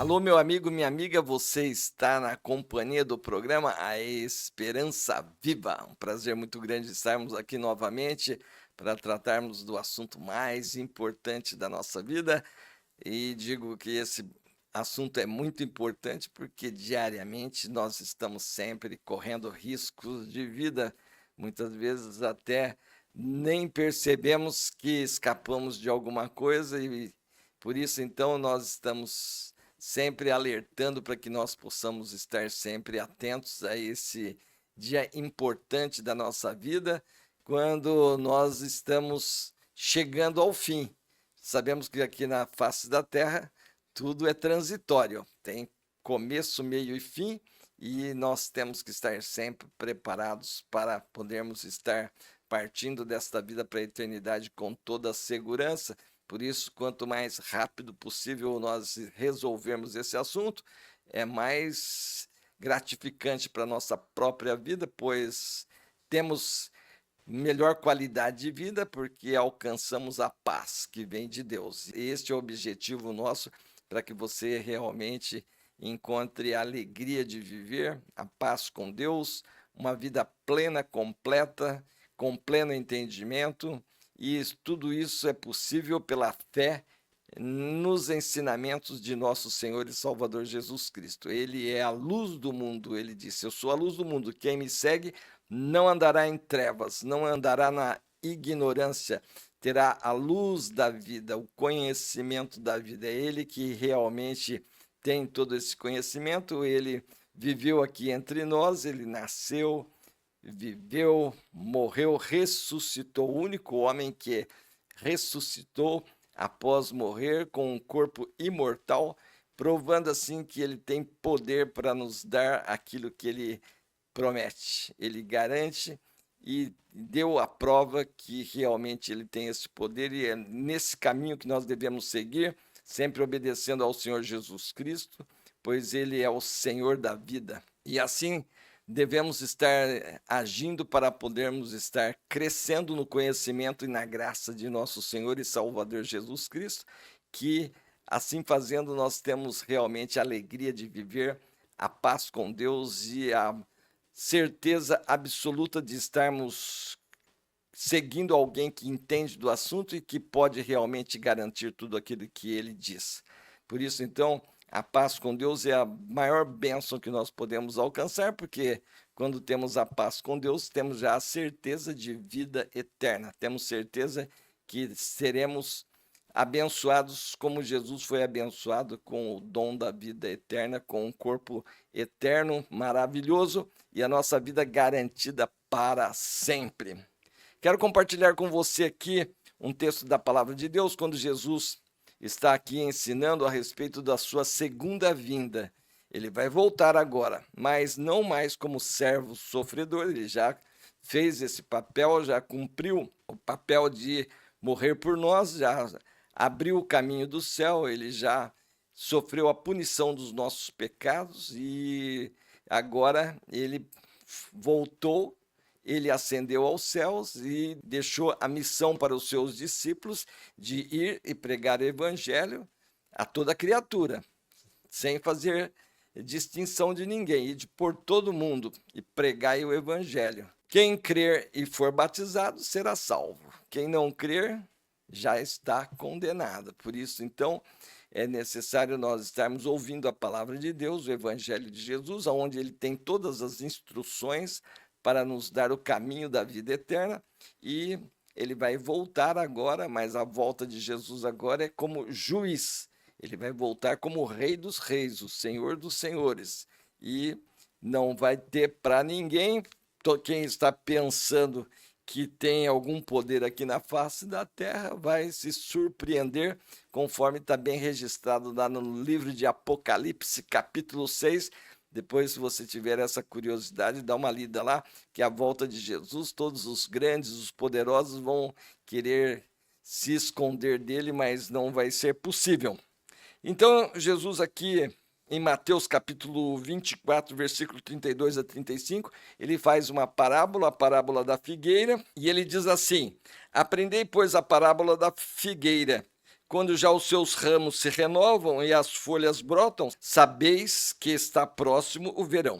Alô, meu amigo, minha amiga, você está na companhia do programa A Esperança Viva. Um prazer muito grande estarmos aqui novamente para tratarmos do assunto mais importante da nossa vida. E digo que esse assunto é muito importante porque diariamente nós estamos sempre correndo riscos de vida. Muitas vezes até nem percebemos que escapamos de alguma coisa e por isso então nós estamos sempre alertando para que nós possamos estar sempre atentos a esse dia importante da nossa vida, quando nós estamos chegando ao fim. Sabemos que aqui na face da Terra tudo é transitório, tem começo, meio e fim, e nós temos que estar sempre preparados para podermos estar partindo desta vida para a eternidade com toda a segurança. Por isso, quanto mais rápido possível nós resolvermos esse assunto, é mais gratificante para a nossa própria vida, pois temos melhor qualidade de vida porque alcançamos a paz que vem de Deus. Este é o objetivo nosso para que você realmente encontre a alegria de viver, a paz com Deus, uma vida plena, completa, com pleno entendimento, e tudo isso é possível pela fé nos ensinamentos de nosso Senhor e Salvador Jesus Cristo. Ele é a luz do mundo, ele disse: eu sou a luz do mundo, quem me segue não andará em trevas, não andará na ignorância, terá a luz da vida, o conhecimento da vida. É ele que realmente tem todo esse conhecimento, ele viveu aqui entre nós, ele nasceu, viveu, morreu, ressuscitou, o único homem que ressuscitou após morrer com um corpo imortal, provando assim que ele tem poder para nos dar aquilo que ele promete. Ele garante e deu a prova que realmente ele tem esse poder, e é nesse caminho que nós devemos seguir, sempre obedecendo ao Senhor Jesus Cristo, pois ele é o Senhor da vida. E assim devemos estar agindo para podermos estar crescendo no conhecimento e na graça de nosso Senhor e Salvador Jesus Cristo, que assim fazendo nós temos realmente a alegria de viver, a paz com Deus e a certeza absoluta de estarmos seguindo alguém que entende do assunto e que pode realmente garantir tudo aquilo que ele diz. Por isso, então, a paz com Deus é a maior bênção que nós podemos alcançar, porque quando temos a paz com Deus, temos já a certeza de vida eterna, temos certeza que seremos abençoados como Jesus foi abençoado com o dom da vida eterna, com um corpo eterno, maravilhoso e a nossa vida garantida para sempre. Quero compartilhar com você aqui um texto da palavra de Deus, quando Jesus está aqui ensinando a respeito da sua segunda vinda. Ele vai voltar agora, mas não mais como servo sofredor, ele já fez esse papel, já cumpriu o papel de morrer por nós, já abriu o caminho do céu, ele já sofreu a punição dos nossos pecados e agora ele voltou, ele ascendeu aos céus e deixou a missão para os seus discípulos de ir e pregar o evangelho a toda criatura, sem fazer distinção de ninguém, e de por todo mundo e pregai o evangelho. Quem crer e for batizado será salvo. Quem não crer já está condenado. Por isso, então, é necessário nós estarmos ouvindo a palavra de Deus, o evangelho de Jesus, onde ele tem todas as instruções para nos dar o caminho da vida eterna, e ele vai voltar agora, mas a volta de Jesus agora é como juiz. Ele vai voltar como o Rei dos Reis, o Senhor dos Senhores, e não vai ter para ninguém. Quem está pensando que tem algum poder aqui na face da terra vai se surpreender, conforme está bem registrado lá no livro de Apocalipse, capítulo 6. Depois, se você tiver essa curiosidade, dá uma lida lá, que a volta de Jesus, todos os grandes, os poderosos vão querer se esconder dele, mas não vai ser possível. Então, Jesus aqui em Mateus capítulo 24, versículo 32 a 35, ele faz uma parábola, a parábola da figueira, e ele diz assim: aprendei, pois, a parábola da figueira. quando já os seus ramos se renovam e as folhas brotam, sabeis que está próximo o verão.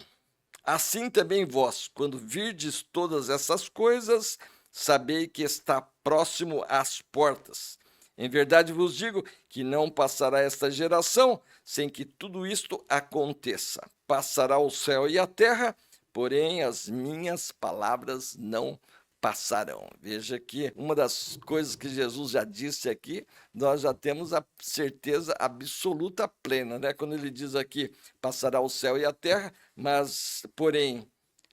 Assim também vós, quando virdes todas essas coisas, sabei que está próximo às portas. Em verdade vos digo que não passará esta geração sem que tudo isto aconteça. Passará o céu e a terra, porém as minhas palavras não passarão. Veja que uma das coisas que Jesus já disse aqui, nós já temos a certeza absoluta plena, né? Quando ele diz aqui, passará o céu e a terra, mas, porém,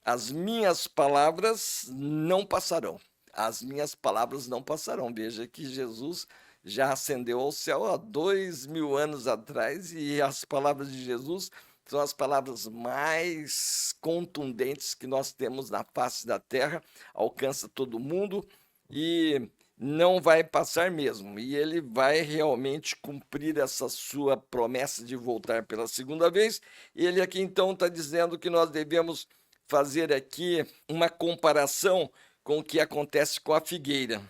as minhas palavras não passarão. As minhas palavras não passarão. Veja que Jesus já ascendeu ao céu há 2000 anos atrás e as palavras de Jesus são as palavras mais contundentes que nós temos na face da terra, alcança todo mundo e não vai passar mesmo. E ele vai realmente cumprir essa sua promessa de voltar pela segunda vez. Ele aqui então está dizendo que nós devemos fazer aqui uma comparação com o que acontece com a figueira.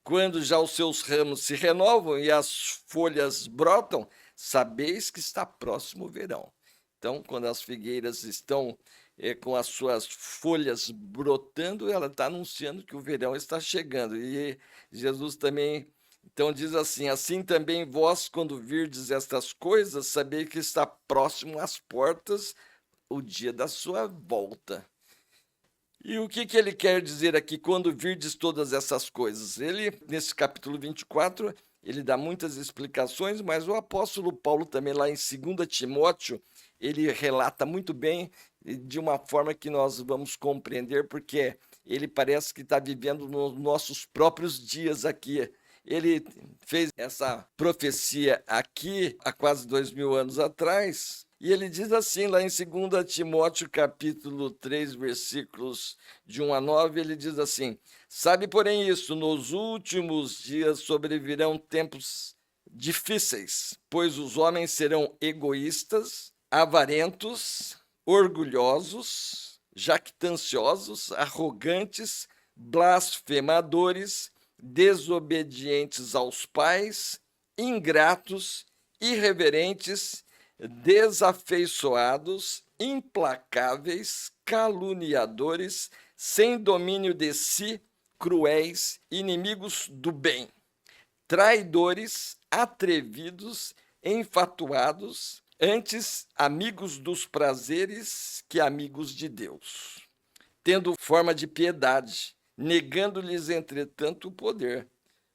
Quando já os seus ramos se renovam e as folhas brotam, sabeis que está próximo o verão. Então, quando as figueiras estão com as suas folhas brotando, ela está anunciando que o verão está chegando. E Jesus também, então, diz assim: assim também vós, quando virdes estas coisas, sabeis que está próximo às portas o dia da sua volta. E o que ele quer dizer aqui, quando virdes todas essas coisas? Ele, nesse capítulo 24, ele dá muitas explicações, mas o apóstolo Paulo também, lá em 2 Timóteo, ele relata muito bem, de uma forma que nós vamos compreender, porque ele parece que está vivendo nos nossos próprios dias aqui. Ele fez essa profecia aqui há quase 2000 anos atrás, e ele diz assim, lá em 2 Timóteo, capítulo 3, versículos de 1 a 9, ele diz assim: sabe, porém, isso, nos últimos dias sobrevirão tempos difíceis, pois os homens serão egoístas, avarentos, orgulhosos, jactanciosos, arrogantes, blasfemadores, desobedientes aos pais, ingratos, irreverentes, desafeiçoados, implacáveis, caluniadores, sem domínio de si, cruéis, inimigos do bem, traidores, atrevidos, enfatuados, antes amigos dos prazeres que amigos de Deus, tendo forma de piedade, negando-lhes, entretanto, o poder.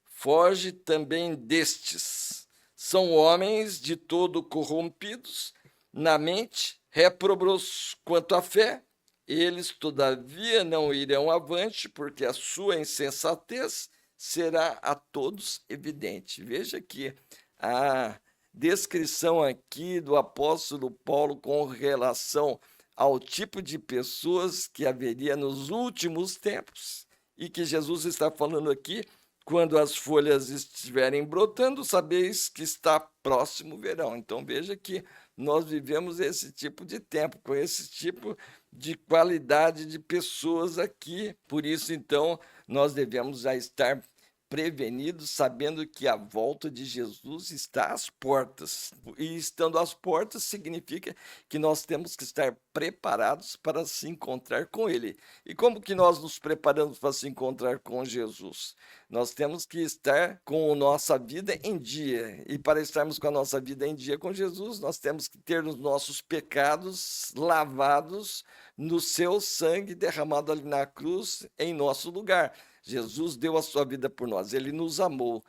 Foge também destes. São homens de todo corrompidos, na mente, réprobos quanto à fé. Eles, todavia, não irão avante, porque a sua insensatez será a todos evidente. Veja que a descrição aqui do apóstolo Paulo com relação ao tipo de pessoas que haveria nos últimos tempos e que Jesus está falando aqui. Quando as folhas estiverem brotando, sabeis que está próximo o verão. Então veja que nós vivemos esse tipo de tempo, com esse tipo de qualidade de pessoas aqui. Por isso, então, nós devemos já estar prevenidos, sabendo que a volta de Jesus está às portas. E estando às portas significa que nós temos que estar preparados para se encontrar com Ele. E como que nós nos preparamos para se encontrar com Jesus? Nós temos que estar com a nossa vida em dia. E para estarmos com a nossa vida em dia com Jesus, nós temos que ter os nossos pecados lavados no seu sangue derramado ali na cruz em nosso lugar. Jesus deu a sua vida por nós, ele nos amou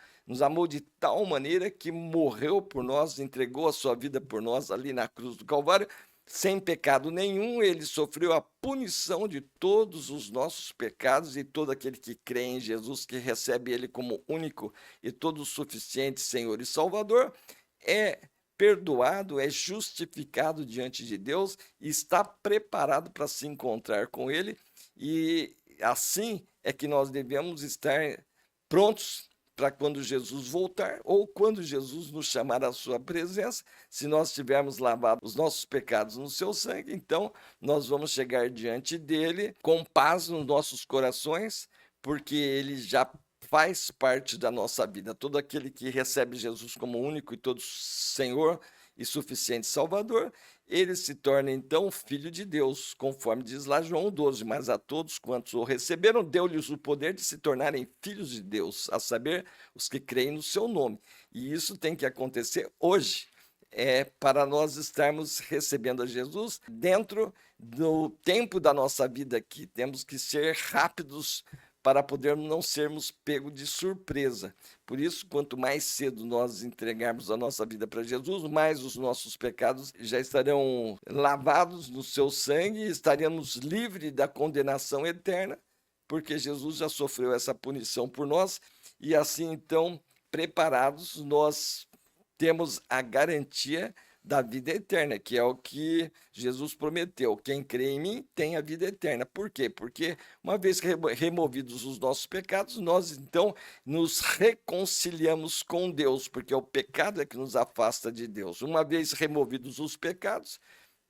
de tal maneira que morreu por nós, entregou a sua vida por nós ali na cruz do Calvário, sem pecado nenhum. Ele sofreu a punição de todos os nossos pecados, e todo aquele que crê em Jesus, que recebe ele como único e todo suficiente Senhor e Salvador, é perdoado, é justificado diante de Deus e está preparado para se encontrar com ele. E assim é que nós devemos estar prontos para quando Jesus voltar, ou quando Jesus nos chamar à sua presença. Se nós tivermos lavado os nossos pecados no seu sangue, então nós vamos chegar diante dele com paz nos nossos corações, porque ele já faz parte da nossa vida. Todo aquele que recebe Jesus como único e todo Senhor e suficiente Salvador, ele se torna então filho de Deus, conforme diz lá João 12. Mas a todos quantos o receberam, deu-lhes o poder de se tornarem filhos de Deus, a saber, os que creem no seu nome. E isso tem que acontecer hoje. Para nós estarmos recebendo a Jesus dentro do tempo da nossa vida aqui. Temos que ser rápidos para podermos não sermos pegos de surpresa. Por isso, quanto mais cedo nós entregarmos a nossa vida para Jesus, mais os nossos pecados já estarão lavados no seu sangue e estaremos livres da condenação eterna, porque Jesus já sofreu essa punição por nós e assim, então, preparados, nós temos a garantia da vida eterna, que é o que Jesus prometeu. Quem crê em mim tem a vida eterna. Por quê? Porque uma vez removidos os nossos pecados, nós então nos reconciliamos com Deus, porque o pecado é que nos afasta de Deus. Uma vez removidos os pecados,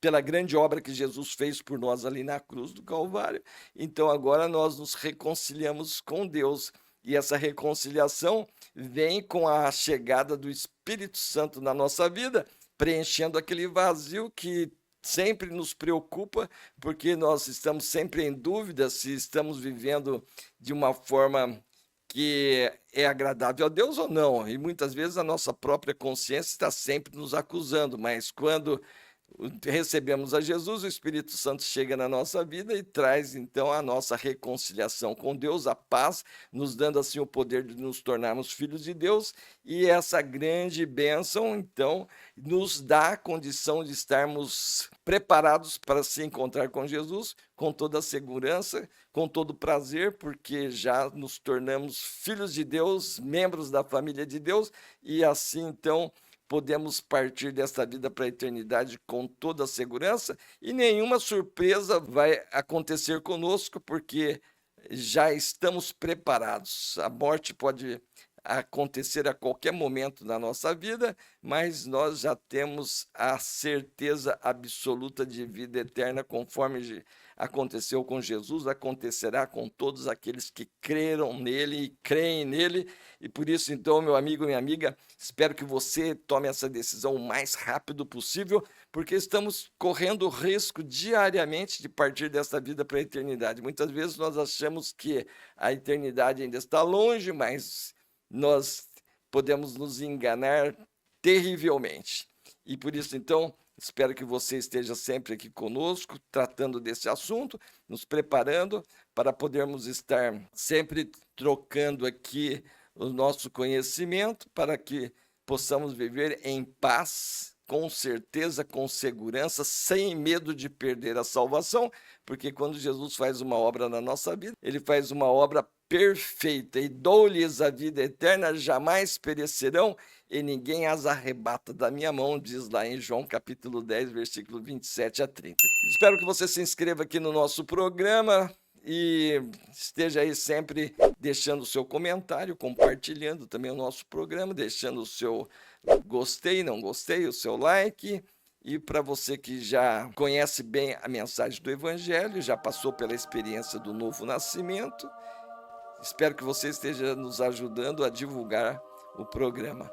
pela grande obra que Jesus fez por nós ali na cruz do Calvário, então agora nós nos reconciliamos com Deus. E essa reconciliação vem com a chegada do Espírito Santo na nossa vida, preenchendo aquele vazio que sempre nos preocupa, porque nós estamos sempre em dúvida se estamos vivendo de uma forma que é agradável a Deus ou não. E muitas vezes a nossa própria consciência está sempre nos acusando, mas quando recebemos a Jesus, o Espírito Santo chega na nossa vida e traz então a nossa reconciliação com Deus, a paz, nos dando assim o poder de nos tornarmos filhos de Deus, e essa grande bênção então nos dá a condição de estarmos preparados para se encontrar com Jesus com toda a segurança, com todo o prazer, porque já nos tornamos filhos de Deus, membros da família de Deus, e assim então podemos partir desta vida para a eternidade com toda a segurança e nenhuma surpresa vai acontecer conosco, porque já estamos preparados. A morte pode acontecer a qualquer momento na nossa vida, mas nós já temos a certeza absoluta de vida eterna, conforme aconteceu com Jesus, acontecerá com todos aqueles que creram nele e creem nele. E por isso, então, meu amigo, minha amiga, espero que você tome essa decisão o mais rápido possível, porque estamos correndo risco diariamente de partir desta vida para a eternidade. Muitas vezes nós achamos que a eternidade ainda está longe, mas nós podemos nos enganar terrivelmente. E por isso, então, espero que você esteja sempre aqui conosco, tratando desse assunto, nos preparando para podermos estar sempre trocando aqui o nosso conhecimento, para que possamos viver em paz, com certeza, com segurança, sem medo de perder a salvação, porque quando Jesus faz uma obra na nossa vida, ele faz uma obra perfeita, e dou-lhes a vida eterna, jamais perecerão, e ninguém as arrebata da minha mão, diz lá em João capítulo 10, versículo 27 a 30. Espero que você se inscreva aqui no nosso programa e esteja aí sempre deixando o seu comentário, compartilhando também o nosso programa, deixando o seu gostei, não gostei, o seu like. E para você que já conhece bem a mensagem do Evangelho, já passou pela experiência do novo nascimento, espero que você esteja nos ajudando a divulgar o programa.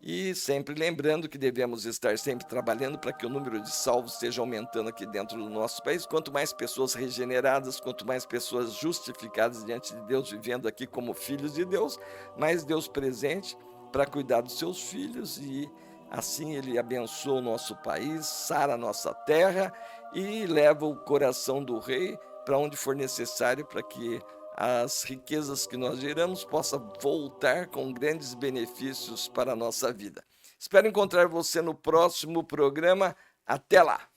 E sempre lembrando que devemos estar sempre trabalhando para que o número de salvos esteja aumentando aqui dentro do nosso país. Quanto mais pessoas regeneradas, quanto mais pessoas justificadas diante de Deus, vivendo aqui como filhos de Deus, mais Deus presente para cuidar dos seus filhos, e assim Ele abençoa o nosso país, sara a nossa terra e leva o coração do rei para onde for necessário, para que as riquezas que nós geramos possam voltar com grandes benefícios para a nossa vida. Espero encontrar você no próximo programa. Até lá!